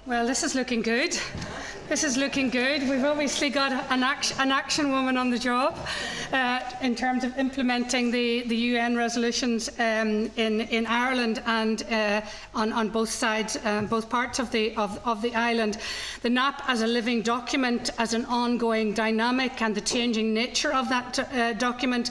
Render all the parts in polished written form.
Well, this is looking good. This is looking good. We've obviously got an action woman on the job in terms of implementing the UN resolutions in Ireland and on both sides, both parts of the island. The NAP as a living document, as an ongoing dynamic, and the changing nature of that document,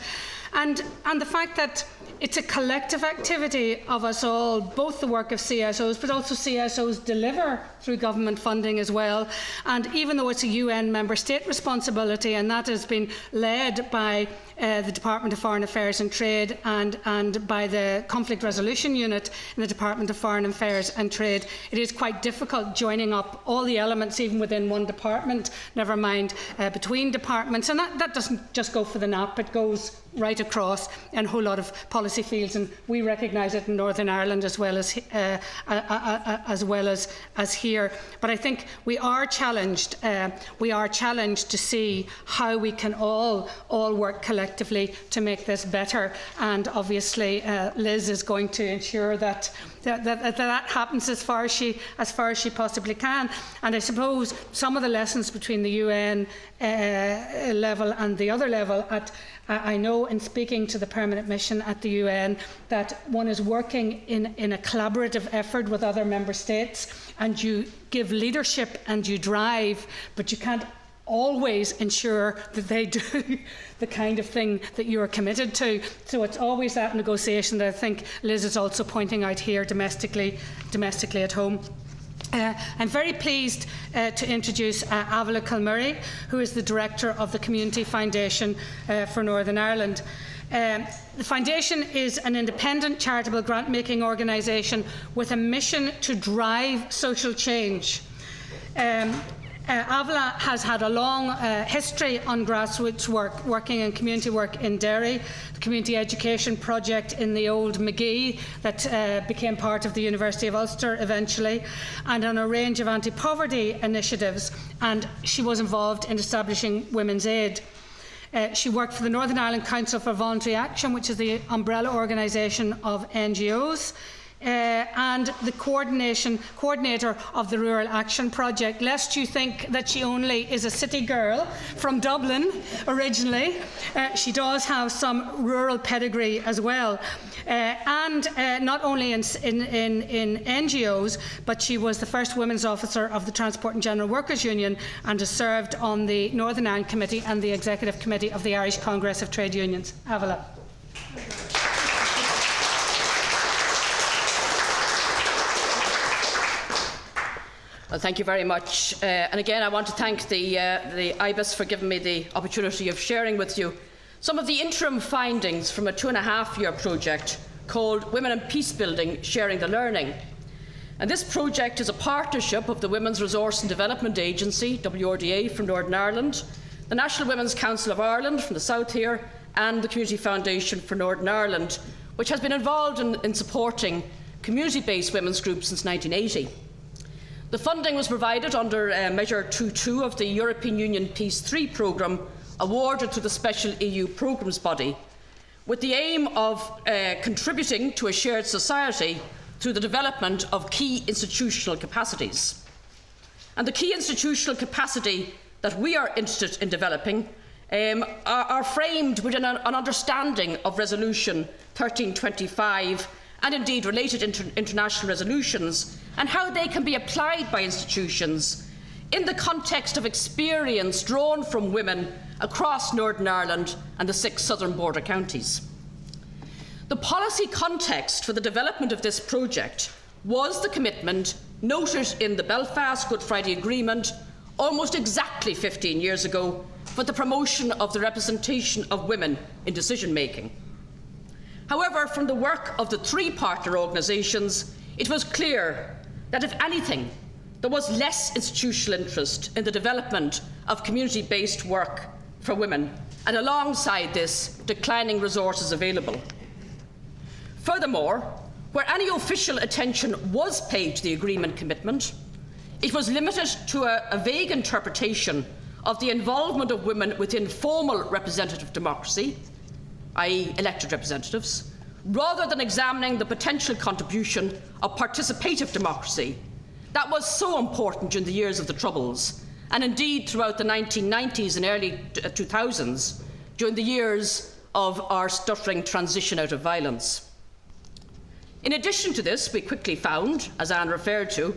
and the fact that it's a collective activity of us all, both the work of CSOs, but also CSOs deliver through government funding as well. And even though it's a UN member state responsibility, and that has been led by the Department of Foreign Affairs and Trade and by the Conflict Resolution Unit in the Department of Foreign Affairs and Trade, it is quite difficult joining up all the elements even within one department, never mind between departments. And that doesn't just go for the NAP, it goes right across in a whole lot of policy fields, and we recognise it in Northern Ireland as well as here. But I think we are challenged. To see how we can all work collectively to make this better. And obviously, Liz is going to ensure that happens as far as she possibly can. And I suppose some of the lessons between the UN level and the other level I know in speaking to the permanent mission at the UN that one is working in a collaborative effort with other member states, and you give leadership and you drive, but you can't always ensure that they do the kind of thing that you are committed to. So it's always that negotiation that I think Liz is also pointing out here domestically at home. I'm very pleased to introduce Avila Kilmurray, who is the Director of the Community Foundation for Northern Ireland. The Foundation is an independent charitable grant-making organisation with a mission to drive social change. Avila has had a long history on grassroots work, working in community work in Derry, the community education project in the old Magee that became part of the University of Ulster eventually, and on a range of anti-poverty initiatives, and she was involved in establishing Women's Aid. She worked for the Northern Ireland Council for Voluntary Action, which is the umbrella organisation of NGOs, and the coordinator of the Rural Action Project, lest you think that she only is a city girl from Dublin originally. She does have some rural pedigree as well. And not only in NGOs, but she was the first women's officer of the Transport and General Workers Union and has served on the Northern Ireland Committee and the Executive Committee of the Irish Congress of Trade Unions. Avila. Well, thank you very much. And again, I want to thank the IBIS for giving me the opportunity of sharing with you some of the interim findings from a 2.5-year project called Women and Peacebuilding, Sharing the Learning. And this project is a partnership of the Women's Resource and Development Agency, WRDA, from Northern Ireland, the National Women's Council of Ireland from the south here, and the Community Foundation for Northern Ireland, which has been involved in supporting community-based women's groups since 1980. The funding was provided under Measure 2.2 of the European Union Peace 3 programme, awarded to the Special EU Programmes Body, with the aim of contributing to a shared society through the development of key institutional capacities. And the key institutional capacity that we are interested in developing are framed within an understanding of Resolution 1325 and indeed related international resolutions, and how they can be applied by institutions in the context of experience drawn from women across Northern Ireland and the 6 southern border counties. The policy context for the development of this project was the commitment noted in the Belfast Good Friday Agreement almost exactly 15 years ago for the promotion of the representation of women in decision-making. However, from the work of the 3 partner organisations, it was clear that, if anything, there was less institutional interest in the development of community-based work for women, and alongside this, declining resources available. Furthermore, where any official attention was paid to the agreement commitment, it was limited to a vague interpretation of the involvement of women within formal representative democracy, i.e. elected representatives, rather than examining the potential contribution of participative democracy, That was so important during the years of the Troubles, and indeed throughout the 1990s and early 2000s, during the years of our stuttering transition out of violence. In addition to this, we quickly found, as Anne referred to,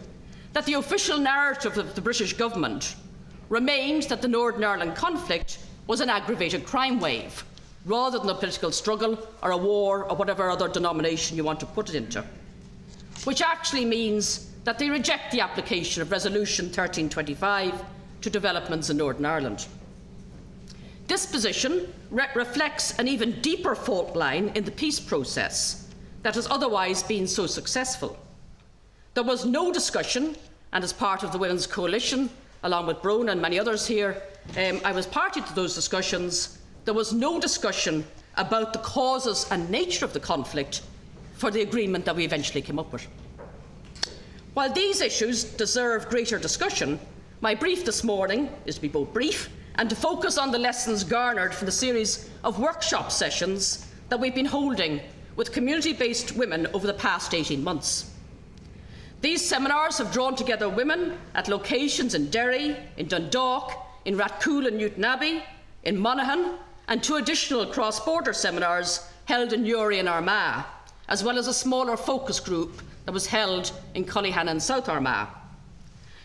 that the official narrative of the British government remained that the Northern Ireland conflict was an aggravated crime wave, rather than a political struggle or a war or whatever other denomination you want to put it into, which actually means that they reject the application of Resolution 1325 to developments in Northern Ireland. This position reflects an even deeper fault line in the peace process that has otherwise been so successful. There was no discussion, and as part of the Women's Coalition, along with Brona and many others here, I was party to those discussions. There was no discussion about the causes and nature of the conflict for the agreement that we eventually came up with. While these issues deserve greater discussion, my brief this morning is to be both brief and to focus on the lessons garnered from the series of workshop sessions that we've been holding with community-based women over the past 18 months. These seminars have drawn together women at locations in Derry, in Dundalk, in Rathcoole and Newtonabbey, in Monaghan, and 2 additional cross-border seminars held in Newry and Armagh, as well as a smaller focus group that was held in Cullyhan and South Armagh.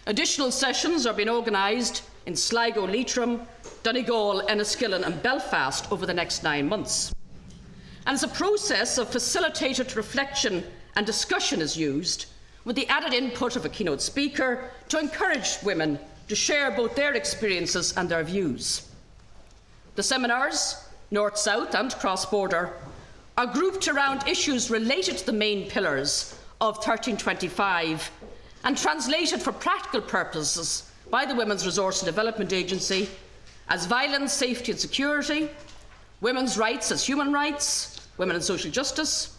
Additional sessions are being organised in Sligo, Leitrim, Donegal, Enniskillen and Belfast over the next 9 months. And as a process of facilitated reflection and discussion is used, with the added input of a keynote speaker to encourage women to share both their experiences and their views. The seminars, North-South and cross-border, are grouped around issues related to the main pillars of 1325 and translated for practical purposes by the Women's Resource and Development Agency as violence, safety and security, women's rights as human rights, women and social justice,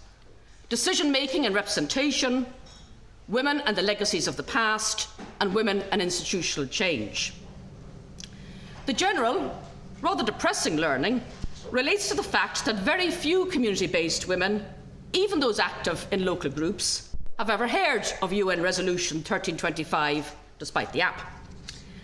decision-making and representation, women and the legacies of the past, and women and institutional change. The general, rather depressing learning relates to the fact that very few community-based women, even those active in local groups, have ever heard of UN Resolution 1325, despite the app.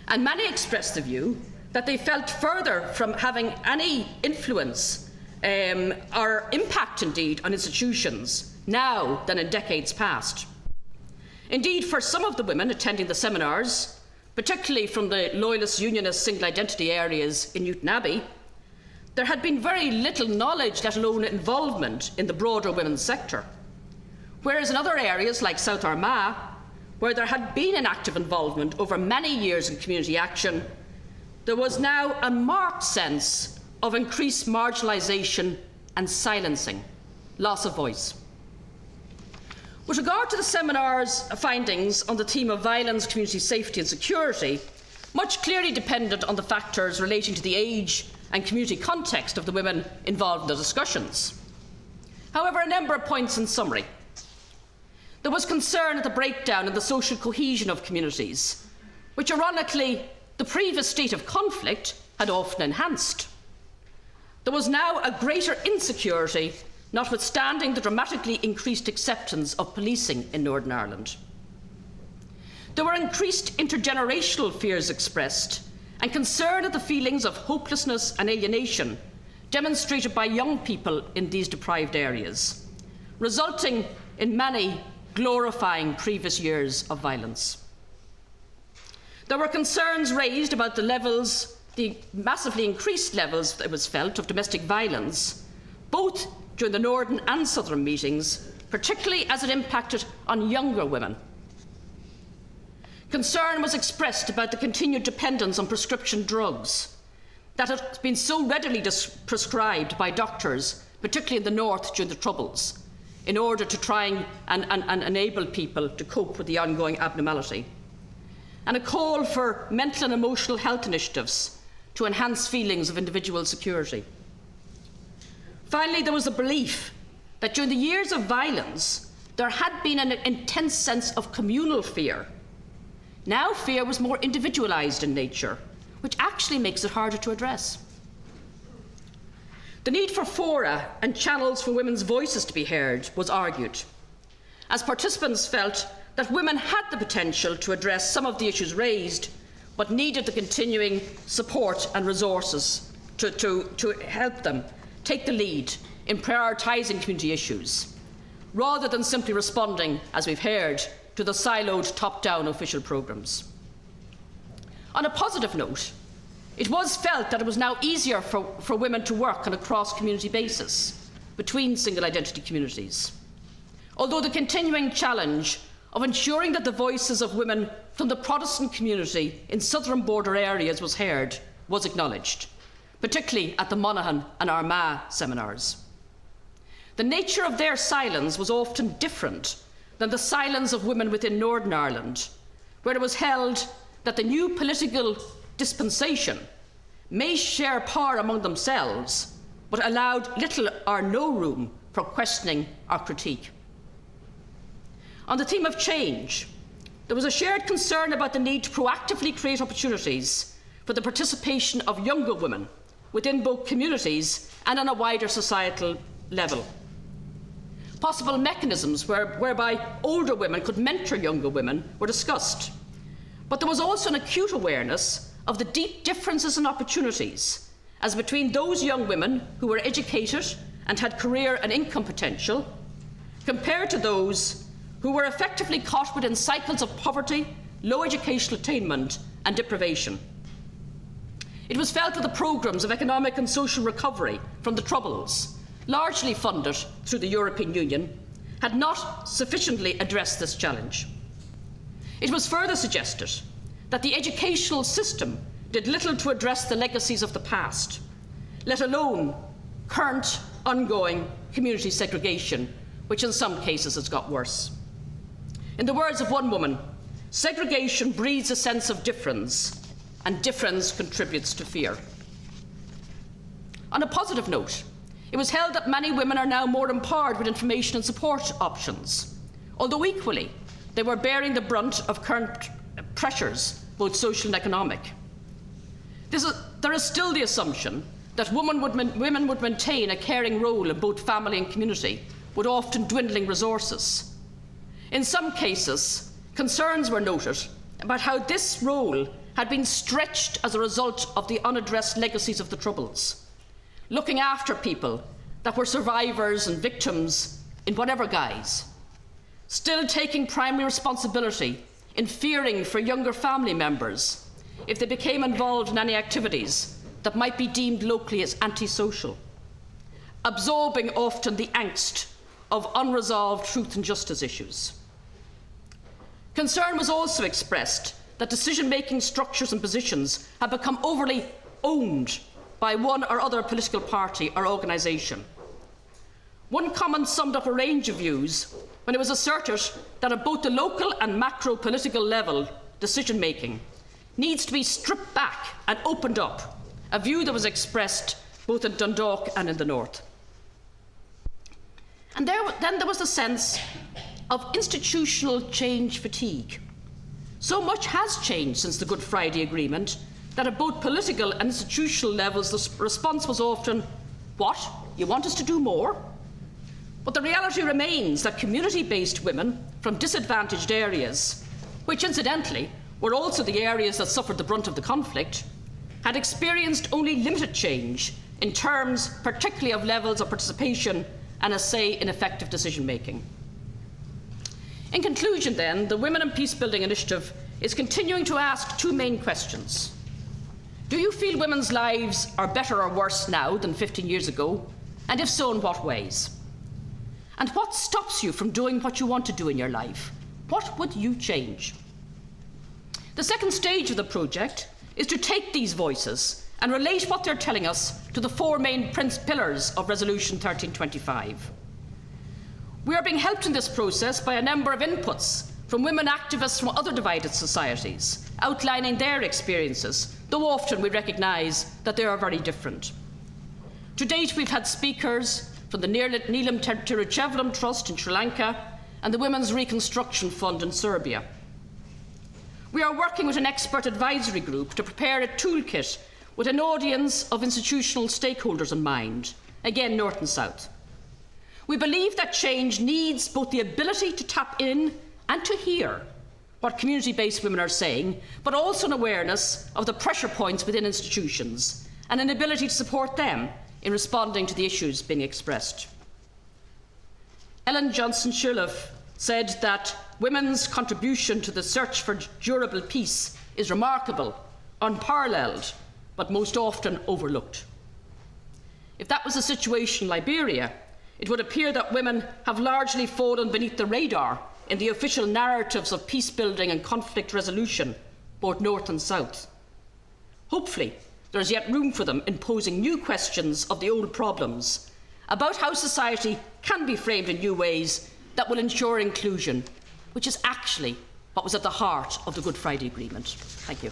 And many expressed the view that they felt further from having any influence or impact, indeed, on institutions now than in decades past. Indeed, for some of the women attending the seminars, particularly from the Loyalist Unionist single identity areas in Newtonabbey, there had been very little knowledge, let alone involvement, in the broader women's sector. Whereas in other areas like South Armagh, where there had been an active involvement over many years in community action, there was now a marked sense of increased marginalisation and silencing, loss of voice. With regard to the seminar's findings on the theme of violence, community safety and security, much clearly depended on the factors relating to the age and community context of the women involved in the discussions. However, a number of points in summary. There was concern at the breakdown in the social cohesion of communities, which ironically the previous state of conflict had often enhanced. There was now a greater insecurity, notwithstanding the dramatically increased acceptance of policing in Northern Ireland. There were increased intergenerational fears expressed and concern at the feelings of hopelessness and alienation demonstrated by young people in these deprived areas, resulting in many glorifying previous years of violence. There were concerns raised about the massively increased levels that was felt of domestic violence, both during the Northern and Southern meetings, particularly as it impacted on younger women. Concern was expressed about the continued dependence on prescription drugs that had been so readily prescribed by doctors, particularly in the North during the Troubles, in order to try and enable people to cope with the ongoing abnormality. And a call for mental and emotional health initiatives to enhance feelings of individual security. Finally, there was a belief that during the years of violence, there had been an intense sense of communal fear. Now fear was more individualised in nature, which actually makes it harder to address. The need for fora and channels for women's voices to be heard was argued, as participants felt that women had the potential to address some of the issues raised, but needed the continuing support and resources to help them take the lead in prioritising community issues, rather than simply responding, as we've heard, to the siloed top-down official programmes. On a positive note, it was felt that it was now easier for women to work on a cross-community basis between single identity communities, although the continuing challenge of ensuring that the voices of women from the Protestant community in southern border areas was heard was acknowledged, particularly at the Monaghan and Armagh seminars. The nature of their silence was often different than the silence of women within Northern Ireland, where it was held that the new political dispensation may share power among themselves, but allowed little or no room for questioning or critique. On the theme of change, there was a shared concern about the need to proactively create opportunities for the participation of younger women within both communities and on a wider societal level. Possible mechanisms whereby older women could mentor younger women were discussed, but there was also an acute awareness of the deep differences in opportunities as between those young women who were educated and had career and income potential compared to those who were effectively caught within cycles of poverty, low educational attainment and deprivation. It was felt that the programmes of economic and social recovery from the Troubles, largely funded through the European Union, had not sufficiently addressed this challenge. It was further suggested that the educational system did little to address the legacies of the past, let alone current, ongoing community segregation, which in some cases has got worse. In the words of one woman, segregation breeds a sense of difference, and difference contributes to fear. On a positive note, it was held that many women are now more empowered with information and support options, although equally they were bearing the brunt of current pressures, both social and economic. There is still the assumption that women would maintain a caring role in both family and community, with often dwindling resources. In some cases, concerns were noted about how this role had been stretched as a result of the unaddressed legacies of the Troubles, looking after people that were survivors and victims in whatever guise, still taking primary responsibility in fearing for younger family members if they became involved in any activities that might be deemed locally as antisocial, absorbing often the angst of unresolved truth and justice issues. Concern was also expressed that decision-making structures and positions have become overly owned by one or other political party or organisation. One comment summed up a range of views when it was asserted that at both the local and macro political level, decision-making needs to be stripped back and opened up, a view that was expressed both in Dundalk and in the north. And then there was the sense of institutional change fatigue. So much has changed since the Good Friday Agreement that at both political and institutional levels the response was often, "What? You want us to do more?" But the reality remains that community-based women from disadvantaged areas, which incidentally were also the areas that suffered the brunt of the conflict, had experienced only limited change in terms particularly of levels of participation and a say in effective decision-making. In conclusion then, the Women and Peacebuilding Initiative is continuing to ask two main questions. Do you feel women's lives are better or worse now than 15 years ago? And if so, in what ways? And what stops you from doing what you want to do in your life? What would you change? The second stage of the project is to take these voices and relate what they're telling us to the four main pillars of Resolution 1325. We are being helped in this process by a number of inputs from women activists from other divided societies, outlining their experiences, though often we recognise that they are very different. To date, we've had speakers from the Neelam Tiruchevalam Trust in Sri Lanka and the Women's Reconstruction Fund in Serbia. We are working with an expert advisory group to prepare a toolkit with an audience of institutional stakeholders in mind, again north and south. We believe that change needs both the ability to tap in and to hear what community-based women are saying, but also an awareness of the pressure points within institutions and an ability to support them in responding to the issues being expressed. Ellen Johnson-Sirleaf said that women's contribution to the search for durable peace is remarkable, unparalleled, but most often overlooked. If that was the situation in Liberia, it would appear that women have largely fallen beneath the radar in the official narratives of peace building and conflict resolution, both north and south. Hopefully, there is yet room for them in posing new questions of the old problems, about how society can be framed in new ways that will ensure inclusion, which is actually what was at the heart of the Good Friday Agreement. Thank you.